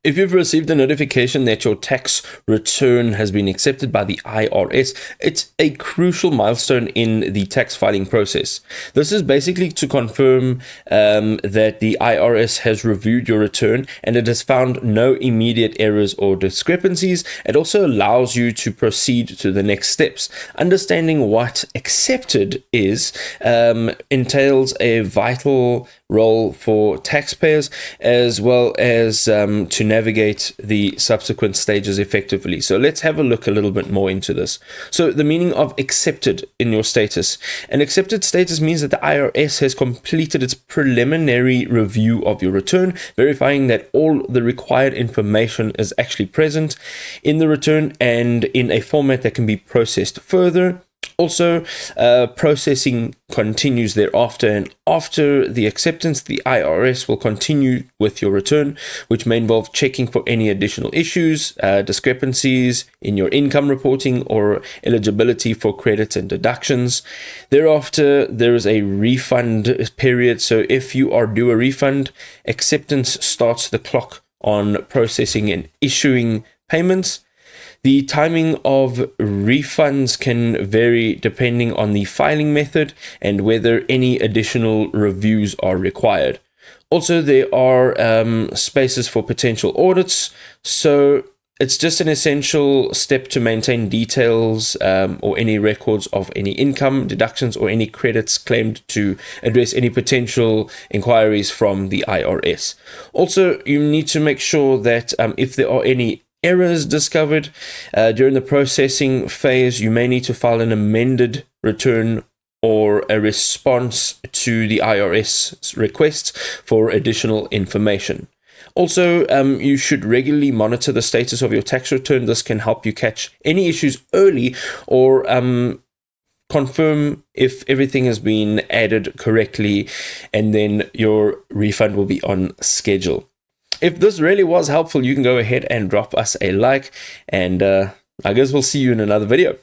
If you've received a notification that your tax return has been accepted by the IRS, it's a crucial milestone in the tax filing process. This is basically to confirm that the IRS has reviewed your return and it has found no immediate errors or discrepancies. It also allows you to proceed to the next steps. Understanding what accepted is entails a vital role for taxpayers, as well as to navigate the subsequent stages effectively. So let's have a look a little bit more into this. So the meaning of accepted in your status. An accepted status means that the IRS has completed its preliminary review of your return, verifying that all the required information is actually present in the return and in a format that can be processed further. Also, processing continues thereafter, and after the acceptance, the IRS will continue with your return, which may involve checking for any additional issues, discrepancies in your income reporting, or eligibility for credits and deductions. Thereafter, there is a refund period. So if you are due a refund, acceptance starts the clock on processing and issuing payments. The timing of refunds can vary depending on the filing method and whether any additional reviews are required. Also, there are spaces for potential audits, so it's just an essential step to maintain details or any records of any income, deductions, or any credits claimed to address any potential inquiries from the IRS. Also, you need to make sure that if there are any errors discovered during the processing phase, you may need to file an amended return or a response to the IRS requests for additional information. Also, you should regularly monitor the status of your tax return. This can help you catch any issues early or confirm if everything has been added correctly, and then your refund will be on schedule. If this really was helpful, you can go ahead and drop us a like, and I guess we'll see you in another video.